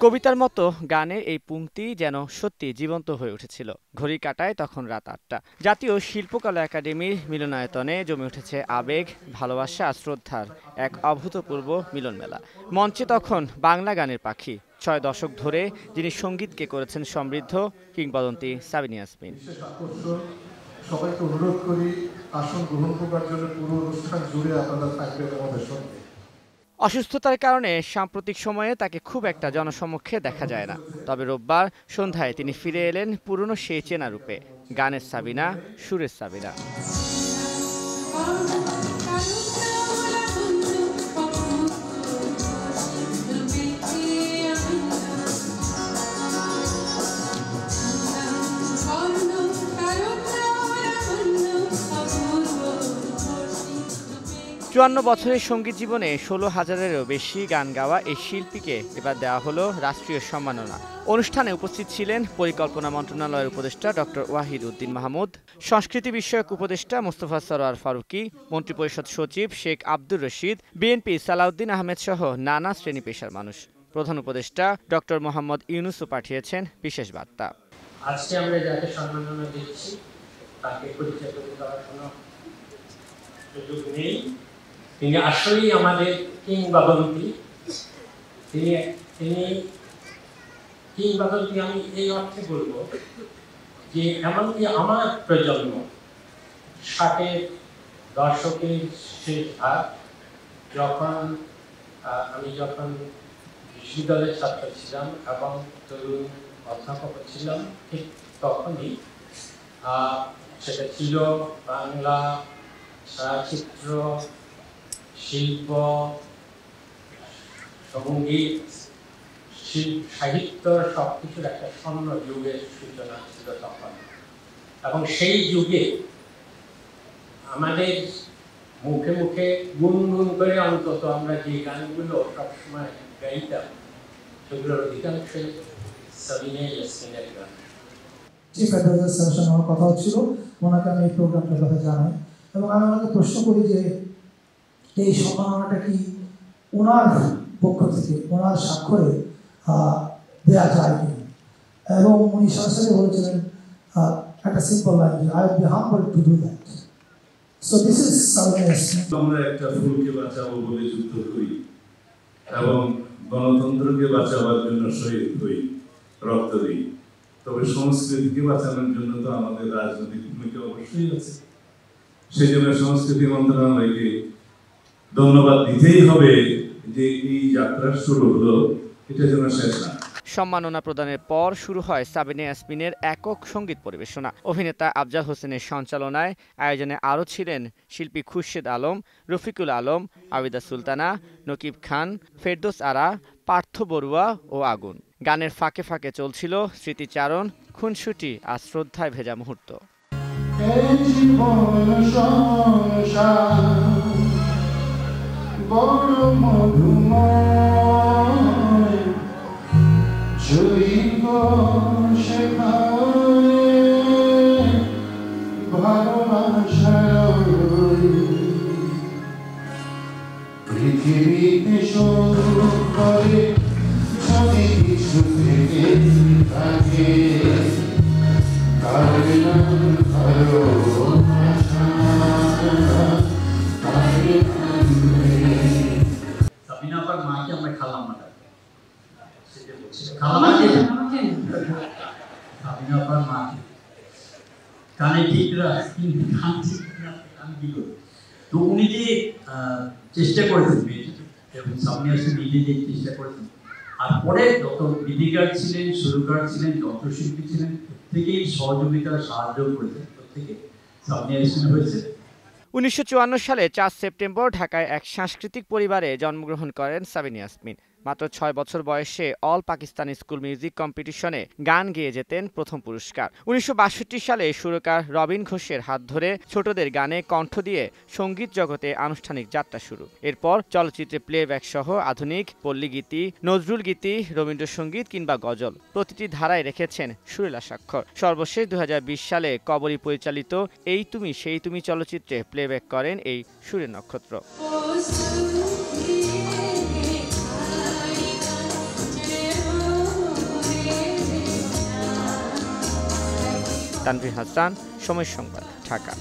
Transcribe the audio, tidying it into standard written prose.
কবিতার মতো গানের এই পংক্তি যেন সত্যি জীবন্ত হয়ে উঠেছিল। ঘড়ির কাঁটায় তখন রাত ৮টা। জাতীয় শিল্পকলা একাডেমির মিলনায়তনে জমে উঠেছে আবেগ, ভালোবাসা আর শ্রদ্ধার এক অভূতপূর্ব মিলনমেলা। মঞ্চে তখন বাংলা গানের পাখি, ৬ দশক ধরে যিনি সঙ্গীতকে করেছেন সমৃদ্ধ, কিংবদন্তি সাবিনা ইয়াসমিন। সবাইকে অনুরোধ করি আসন গ্রহণ করার জন্য পুরো অনুষ্ঠান জুড়ে আপনারা থাকবেন আমাদের সঙ্গে। অসুস্থতার কারণে সাম্প্রতিক সময়ে তাকে খুব একটা জনসমক্ষে দেখা যায় না। তবে রোববার সন্ধ্যায় তিনি ফিরে এলেন পুরনো সেই চেনা রূপে, গানের সাবিনা, সুরের সাবিনা। ৫৪ বছরের সঙ্গীত জীবনে ১৬,০০০-এরও বেশি গান গাওয়া এই শিল্পীকে এবার দেওয়া হলো রাষ্ট্রীয় সম্মাননা। অনুষ্ঠানে উপস্থিত ছিলেন পরিকল্পনা মন্ত্রণালয়ের উপদেষ্টা ডক্টর ওয়াহিদ উদ্দিন মাহমুদ, সংস্কৃতি বিষয়ক উপদেষ্টা মোস্তফা সরোয়ার ফারুকী, মন্ত্রিপরিষদ সচিব শেখ আব্দুর রশিদ, বিএনপি সালাউদ্দিন আহমেদ সহ নানা শ্রেণী পেশার মানুষ। প্রধান উপদেষ্টা ডক্টর মোহাম্মদ ইউনূসও পাঠিয়েছেন বিশেষ বার্তা। আজকে আমরা যাকে সম্মাননা দিচ্ছি তাকে পরিচয় করে দেওয়ার কোনো সুযোগ নেই। তিনি আসলেই আমাদের কিংবদন্তি। তিনি কিংবদন্তি আমি এই অর্থে বলবো যে এমনকি আমার প্রজন্ম ৬০-এর দশকের শেষ ভাগ আমি যখন বিশ্ববিদ্যালয়ের ছাত্র ছিলাম এবং তরুণ অধ্যাপক ছিলাম, ঠিক তখনই সেটা ছিল বাংলা ছায়াচিত্র, শিল্প, সঙ্গীত, সাহিত্য সবকিছুর একটা স্বর্ণ যুগের সূচনা ছিল তখন। এবং সেই যুগে আমাদের মুখে মুখে গুনগুন করে অন্তত আমরা যে গানগুলো সবসময় গাইতাম সেগুলোর অধিকাংশই সাবিনা ইয়াসমিনের গান। চিফ অ্যাডভাইজার স্যারের আমার কথা হচ্ছিল, ওনাকে আমি এই প্রোগ্রামটার কথা জানাই এবং আমি ওনাকে প্রশ্ন করি যে এই সম্মাননাটা কি ওনার পক্ষ থেকে ওনার স্বাক্ষরে দেওয়া যায় কি, এবং উনি সরাসরি বলেছিলেন একটা simple line, I will be humble to do that. So this is Sabina Yasmin. আমরা একটা ফুলকে বাঁচাবো বলে যুদ্ধ করি এবং গণতন্ত্রকে বাঁচাবার জন্য শহীদ হই, রক্ত দিই, তবে সংস্কৃতিকে বাঁচানোর জন্য তো আমাদের রাজনৈতিক ভূমিকা অবশ্যই আছে। সেই জন্য সংস্কৃতি মন্ত্রণালয়কে ধন্যবাদ দিতেই হবে যে এই যাত্রা শুরু হলো, এটা যেন শেষ না। সম্মাননা প্রদানের পর শুরু হয় সাবিনা ইয়াসমিনের একক সঙ্গীত পরিবেশনা। অভিনেতা আফজাল হোসেনের সঞ্চালনায় আয়োজনে আরও ছিলেন শিল্পী খুরশেদ আলম, রফিকুল আলম, আবিদা সুলতানা, নকিব খান, ফেরদৌস আরা, পার্থ বড়ুয়া ও আগুন। গানের ফাঁকে ফাঁকে চলছিল স্মৃতিচারণ, খুনসুটি আর শ্রদ্ধায় ভেজা মুহূর্ত। পৃথিবীতে শুরু করে যদি কিছু থেকে থাকে সাবিনা আপার মাকে আমরা খালাম্মা ডাকি। সাবিনা আপার মাকে কানে ঠিক রাখি, আমি কি করি। তো উনি যে চেষ্টা করেছেন এবং সাবিনা ইয়াসমিন নিজে যে চেষ্টা করেছেন, আর পরে যত গীতিকার ছিলেন, সুরকার ছিলেন, যন্ত্রশিল্পী ছিলেন, প্রত্যেকেই সহযোগিতা সাহায্য করেছেন, প্রত্যেকে সাবিনা ইয়াসমিন হয়েছে। ১৯৫৪ সালে ৪ সেপ্টেম্বর ঢাকায় এক সাংস্কৃতিক পরিবারে জন্মগ্রহণ করেন সাবিনা ইয়াসমিন। মাত্র ৬ বছর বয়সে অল পাকিস্তান স্কুল মিউজিক কম্পিটিশনে গান গেয়ে যেতেন প্রথম পুরস্কার। ১৯৬২ সালে সুরকার রবিন ঘোষের হাত ধরে ছোটদের গানে কণ্ঠ দিয়ে সঙ্গীত জগতে আনুষ্ঠানিক যাত্রা শুরু। এরপর চলচ্চিত্রে প্লেব্যাক সহ আধুনিক, পল্লীগীতি, নজরুল গীতি, রবীন্দ্রসঙ্গীত কিংবা গজল প্রতিটি ধারায় রেখেছেন সুরেলা স্বাক্ষর। সর্বশেষ ২০২০ সালে কবরী পরিচালিত এই তুমি সেই তুমি চলচ্চিত্রে প্লেব্যাক করেন এই সুরের নক্ষত্র। তানভীর হাসান, সময় সংবাদ, ঢাকা।